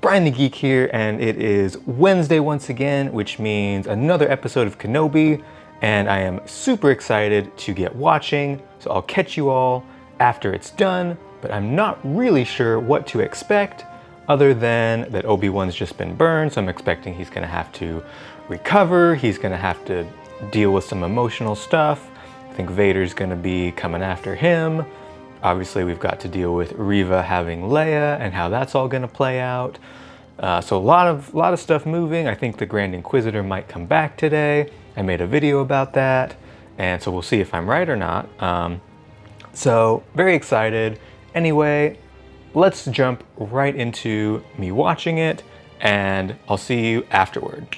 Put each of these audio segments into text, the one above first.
Brian the Geek here, and it is Wednesday once again, which means another episode of Kenobi, and I am super excited to get watching, so I'll catch you all after it's done, but I'm not really sure what to expect other than that Obi-Wan's just been burned, so I'm expecting he's gonna have to recover, he's gonna have to deal with some emotional stuff. I think Vader's gonna be coming after him. Obviously, we've got to deal with Reva having Leia and how that's all gonna play out. So a lot of stuff moving. I think the Grand Inquisitor might come back today. I made a video about that, and so we'll see if I'm right or not. So very excited. Anyway, let's jump right into me watching it, and I'll see you afterward.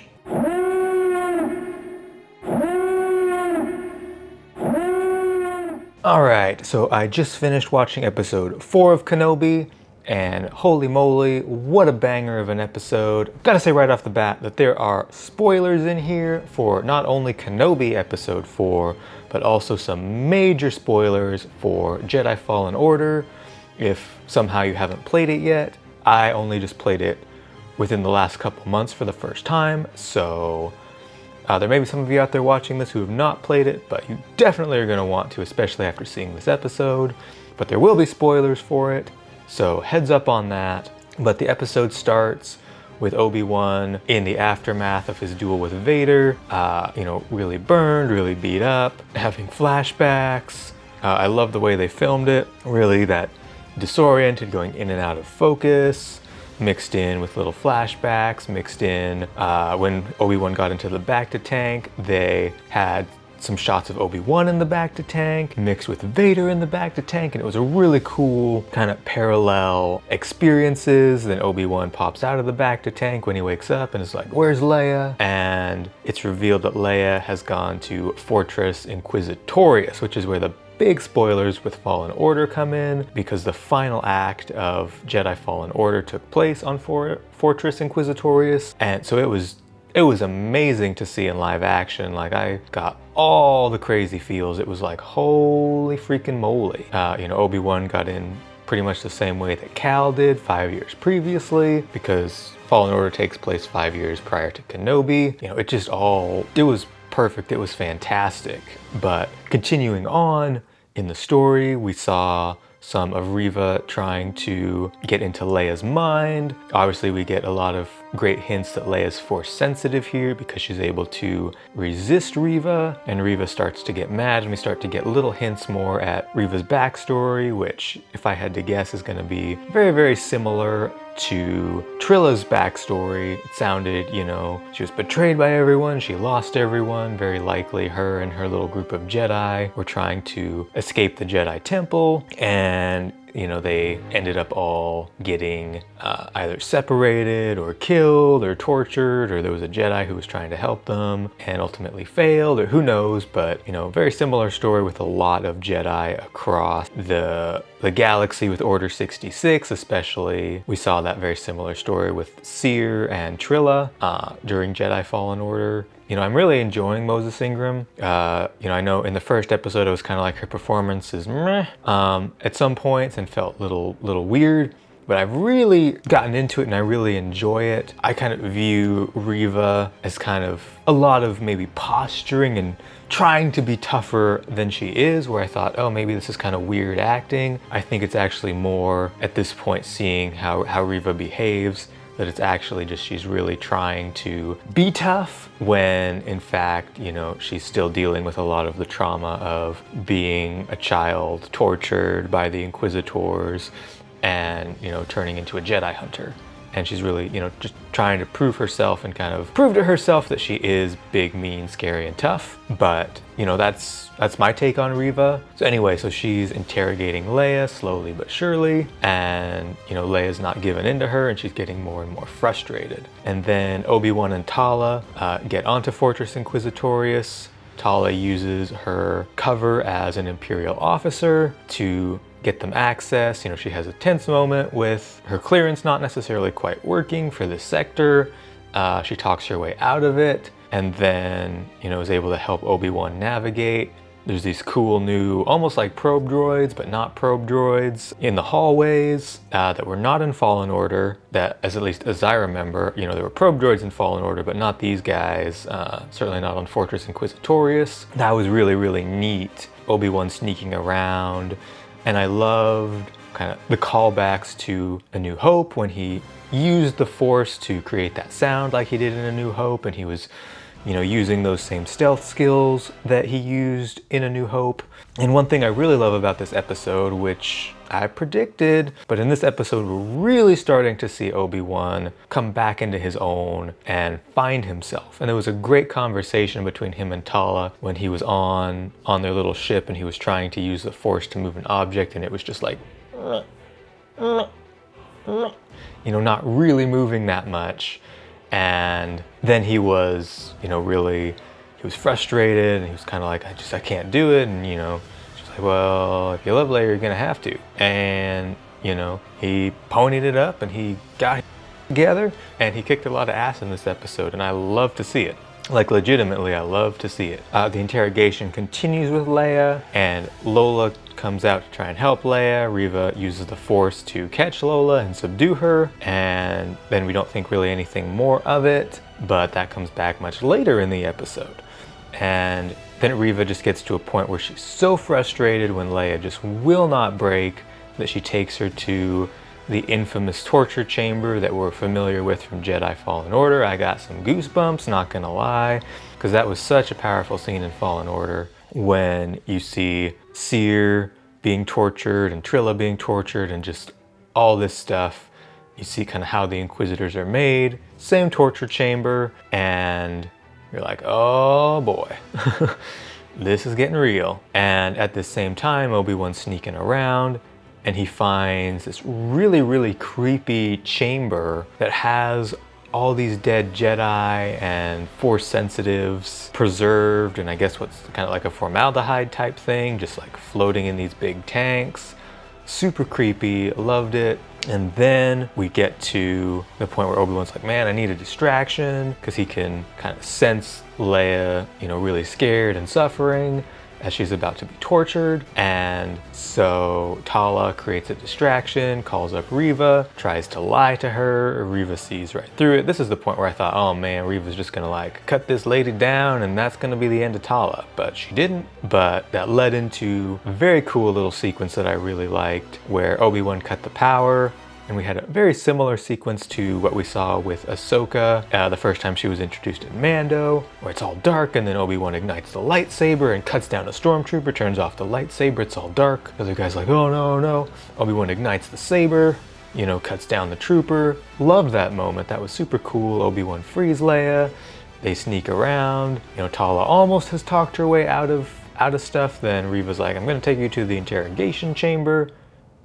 Alright, so I just finished watching episode 4 of Kenobi, and holy moly, what a banger of an episode. Gotta say right off the bat that there are spoilers in here for not only Kenobi episode 4, but also some major spoilers for Jedi Fallen Order. If somehow you haven't played it yet, I only just played it within the last couple months for the first time, so there may be some of you out there watching this who have not played it, but you definitely are going to want to, especially after seeing this episode. But there will be spoilers for it, so heads up on that. But the episode starts with Obi-Wan in the aftermath of his duel with Vader, really burned, really beat up, having flashbacks. I love the way they filmed it, really that disoriented, going in and out of focus, mixed in with little flashbacks, mixed in when Obi-Wan got into the bacta tank, they had some shots of Obi-Wan in the bacta tank, mixed with Vader in the bacta tank, and it was a really cool kind of parallel experiences. Then Obi-Wan pops out of the bacta tank when he wakes up and is like, "Where's Leia?" And it's revealed that Leia has gone to Fortress Inquisitorious, which is where the big spoilers with Fallen Order come in, because the final act of Jedi Fallen Order took place on Fortress Inquisitorious, and so it was amazing to see in live action. Like, I got all the crazy feels. It was like, holy freaking moly. Obi-Wan got in pretty much the same way that Cal did 5 years previously, because Fallen Order takes place 5 years prior to Kenobi. It was perfect, it was fantastic. But continuing on in the story, we saw some of Reva trying to get into Leia's mind. Obviously, we get a lot of great hints that Leia's force sensitive here because she's able to resist Reva, and Reva starts to get mad, and we start to get little hints more at Reva's backstory, which, if I had to guess, is going to be very, very similar to Trilla's backstory. It sounded, she was betrayed by everyone, she lost everyone. Very likely her and her little group of Jedi were trying to escape the Jedi Temple, and they ended up all getting either separated or killed or tortured, or there was a Jedi who was trying to help them and ultimately failed, or who knows. But very similar story with a lot of Jedi across the galaxy with Order 66 especially. We saw that very similar story with Seer and Trilla during Jedi Fallen Order. I'm really enjoying Moses Ingram. I know in the first episode it was kind of like her performance is meh at some points and felt a little weird, but I've really gotten into it and I really enjoy it. I kind of view Reva as kind of a lot of maybe posturing and trying to be tougher than she is, where I thought, oh, maybe this is kind of weird acting. I think it's actually more at this point seeing how Reva behaves, that it's actually just she's really trying to be tough when in fact, she's still dealing with a lot of the trauma of being a child tortured by the Inquisitors and, turning into a Jedi hunter. And she's really, just trying to prove herself and kind of prove to herself that she is big, mean, scary, and tough. But, that's my take on Reva. So anyway, so she's interrogating Leia slowly but surely. And, Leia's not giving in to her and she's getting more and more frustrated. And then Obi-Wan and Tala get onto Fortress Inquisitorious. Tala uses her cover as an Imperial officer to get them access. She has a tense moment with her clearance not necessarily quite working for this sector. She talks her way out of it, and then, is able to help Obi-Wan navigate There's these cool new, almost like probe droids, but not probe droids in the hallways that were not in Fallen Order, that at least as I remember, you know, there were probe droids in Fallen Order, but not these guys, certainly not on Fortress Inquisitorious. That was really, really neat. Obi-Wan sneaking around, and I loved kind of the callbacks to A New Hope when he used the Force to create that sound like he did in A New Hope, and he was, you know, using those same stealth skills that he used in A New Hope. And one thing I really love about this episode, which I predicted, but in this episode we're really starting to see Obi-Wan come back into his own and find himself. And there was a great conversation between him and Tala when he was on their little ship and he was trying to use the Force to move an object, and it was just like, you know, not really moving that much. And then he was, you know, he was frustrated, and he was kind of like, I can't do it. And, you know, she's like, well, if you love Leia, you're going to have to. And, you know, he ponied it up and he got it together, and he kicked a lot of ass in this episode, and I love to see it. Like, legitimately, I love to see it. The interrogation continues with Leia, and Lola comes out to try and help Leia. Reva uses the Force to catch Lola and subdue her, and then we don't think really anything more of it, but that comes back much later in the episode. And then Reva just gets to a point where she's so frustrated when Leia just will not break that she takes her to the infamous torture chamber that we're familiar with from Jedi Fallen Order. I got some goosebumps, not gonna lie, because that was such a powerful scene in Fallen Order when you see Seer being tortured and Trilla being tortured and just all this stuff. You see kind of how the Inquisitors are made, same torture chamber, and you're like, oh boy, this is getting real. And at the same time, Obi-Wan's sneaking around, and he finds this really, really creepy chamber that has all these dead Jedi and Force sensitives preserved, and I guess what's kind of like a formaldehyde type thing, just like floating in these big tanks. Super creepy, loved it. And then we get to the point where Obi-Wan's like, man, I need a distraction, because he can kind of sense Leia, you know, really scared and suffering as she's about to be tortured. And so Tala creates a distraction, calls up Reva, tries to lie to her. Reva sees right through it. This is the point where I thought, oh man, Reva's just gonna like cut this lady down and that's gonna be the end of Tala, but she didn't. But that led into a very cool little sequence that I really liked, where Obi-Wan cut the power. And we had a very similar sequence to what we saw with Ahsoka the first time she was introduced in Mando, where it's all dark and then Obi-Wan ignites the lightsaber and cuts down a stormtrooper, turns off the lightsaber, it's all dark. The other guy's like, oh no, no. Obi-Wan ignites the saber, you know, cuts down the trooper. Loved that moment, that was super cool. Obi-Wan frees Leia, they sneak around. You know, Tala almost has talked her way out of stuff. Then Reva's like, I'm gonna take you to the interrogation chamber.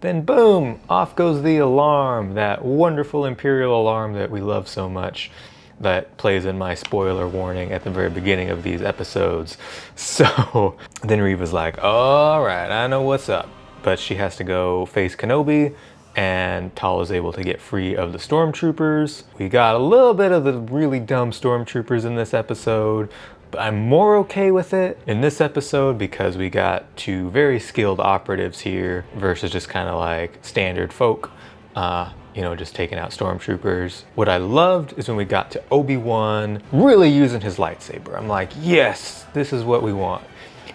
Then boom, off goes the alarm, that wonderful Imperial alarm that we love so much, that plays in my spoiler warning at the very beginning of these episodes. So then Reva's like, all right, I know what's up. But she has to go face Kenobi, and Tala's able to get free of the stormtroopers. We got a little bit of the really dumb stormtroopers in this episode, but I'm more okay with it in this episode because we got two very skilled operatives here versus just kind of like standard folk, you know, just taking out stormtroopers. What I loved is when we got to Obi-Wan really using his lightsaber. I'm like, yes, this is what we want.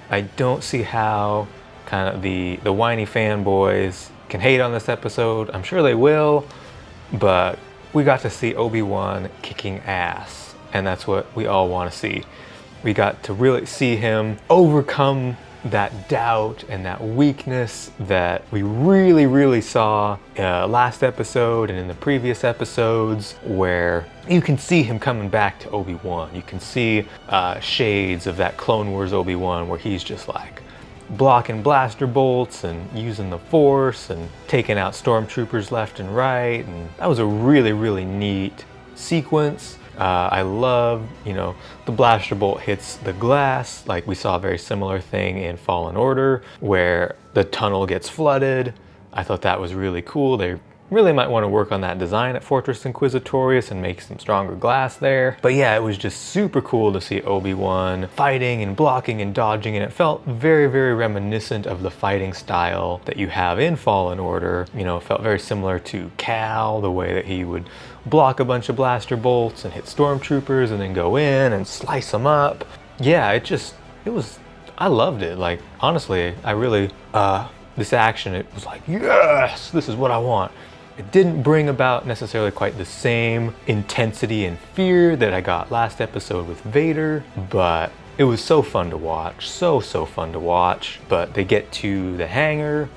I don't see how kind of the whiny fanboys can hate on this episode. I'm sure they will, but we got to see Obi-Wan kicking ass, and that's what we all want to see. We got to really see him overcome that doubt and that weakness that we really, really saw last episode and in the previous episodes, where you can see him coming back to Obi-Wan. You can see shades of that Clone Wars Obi-Wan, where he's just like blocking blaster bolts and using the Force and taking out stormtroopers left and right. And that was a really, really neat sequence. I love, you know, the blaster bolt hits the glass. Like we saw a very similar thing in Fallen Order where the tunnel gets flooded. I thought that was really cool. They Really might want to work on that design at Fortress Inquisitorious and make some stronger glass there. But yeah, it was just super cool to see Obi-Wan fighting and blocking and dodging, and it felt very, very reminiscent of the fighting style that you have in Fallen Order. You know, it felt very similar to Cal, the way that he would block a bunch of blaster bolts and hit stormtroopers and then go in and slice them up. Yeah, I loved it. Like, honestly, I really, this action, it was like, yes, this is what I want. It didn't bring about necessarily quite the same intensity and fear that I got last episode with Vader, but it was so fun to watch, so fun to watch. But they get to the hangar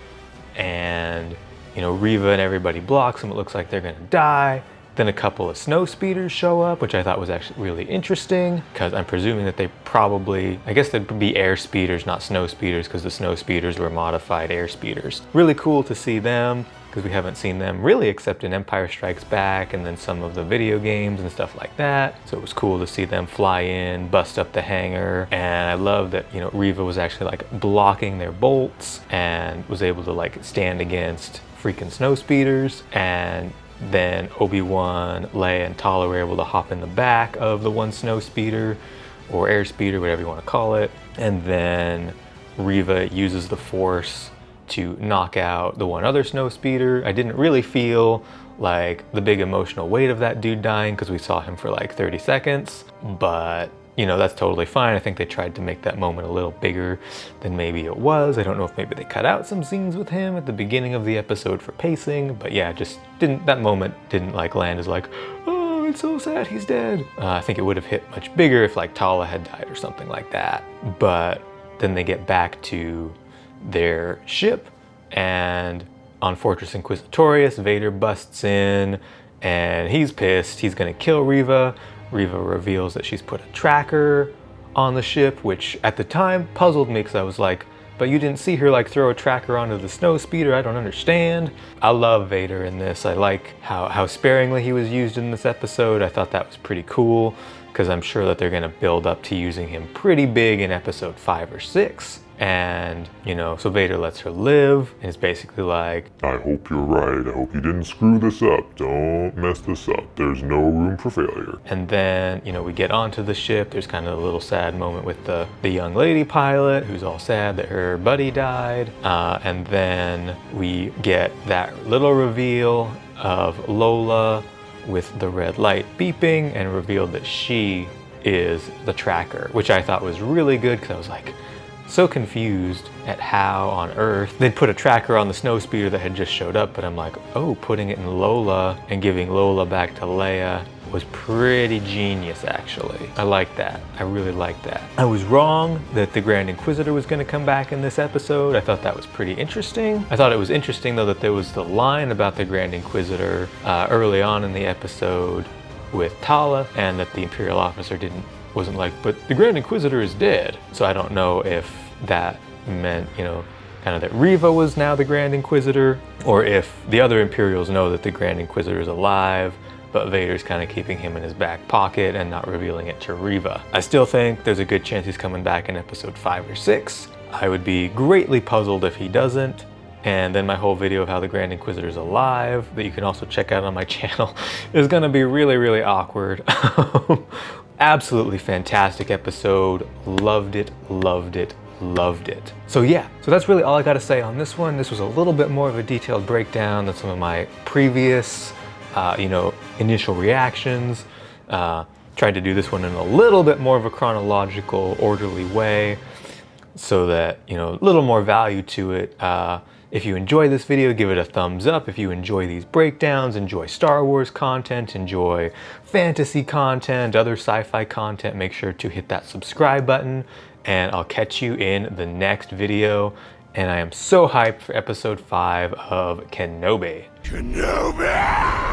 and, you know, Reva and everybody blocks them. It looks like they're gonna die. Then a couple of snow speeders show up, which I thought was actually really interesting, because I'm presuming that they probably, I guess they'd be air speeders, not snow speeders, because the snow speeders were modified air speeders. Really cool to see them, because we haven't seen them really except in Empire Strikes Back and then some of the video games and stuff like that. So it was cool to see them fly in, bust up the hangar. And I love that, you know, Reva was actually like blocking their bolts and was able to like stand against freaking snow speeders. And then Obi-Wan, Leia, and Tala were able to hop in the back of the one snow speeder or air speeder, whatever you want to call it. And then Reva uses the Force to knock out the one other snow speeder. I didn't really feel like the big emotional weight of that dude dying because we saw him for like 30 seconds, but you know, that's totally fine. I think they tried to make that moment a little bigger than maybe it was. I don't know if maybe they cut out some scenes with him at the beginning of the episode for pacing, but yeah, just that moment didn't like land as like, oh, it's so sad he's dead. I think it would have hit much bigger if like Tala had died or something like that. But then they get back to their ship, and on Fortress Inquisitorious, Vader busts in and he's pissed. He's gonna kill Reva. Reva reveals that she's put a tracker on the ship, which at the time puzzled me because I was like, but you didn't see her like throw a tracker onto the snow speeder. I don't understand. I love Vader in this. I like how sparingly he was used in this episode. I thought that was pretty cool because I'm sure that they're gonna build up to using him pretty big in episode 5 or 6. And, you know, so Vader lets her live and is basically like, I hope you're right. I hope you didn't screw this up. Don't mess this up. There's no room for failure. And then, you know, we get onto the ship. There's kind of a little sad moment with the young lady pilot who's all sad that her buddy died. And then we get that little reveal of Lola with the red light beeping and revealed that she is the tracker, which I thought was really good because I was like, so confused at how on earth they'd put a tracker on the snow speeder that had just showed up, but I'm like, oh, putting it in Lola and giving Lola back to Leia was pretty genius, actually. I like that. I really like that. I was wrong that the Grand Inquisitor was going to come back in this episode. I thought that was pretty interesting. I thought it was interesting, though, that there was the line about the Grand Inquisitor early on in the episode with Tala, and that the Imperial officer wasn't like, but the Grand Inquisitor is dead. So I don't know if that meant, you know, kind of that Reva was now the Grand Inquisitor, or if the other Imperials know that the Grand Inquisitor is alive, but Vader's kind of keeping him in his back pocket and not revealing it to Reva. I still think there's a good chance he's coming back in episode 5 or 6. I would be greatly puzzled if he doesn't. And then my whole video of how the Grand Inquisitor is alive, that you can also check out on my channel, is gonna be really, really awkward. Absolutely fantastic episode. Loved it, loved it, loved it. So yeah, so that's really all I gotta say on this one. This was a little bit more of a detailed breakdown than some of my previous, you know, initial reactions. Tried to do this one in a little bit more of a chronological, orderly way, so that, you know, a little more value to it. If you enjoy this video, give it a thumbs up. If you enjoy these breakdowns, enjoy Star Wars content, enjoy fantasy content, other sci-fi content, make sure to hit that subscribe button, and I'll catch you in the next video. And I am so hyped for episode 5 of Kenobi. Kenobi!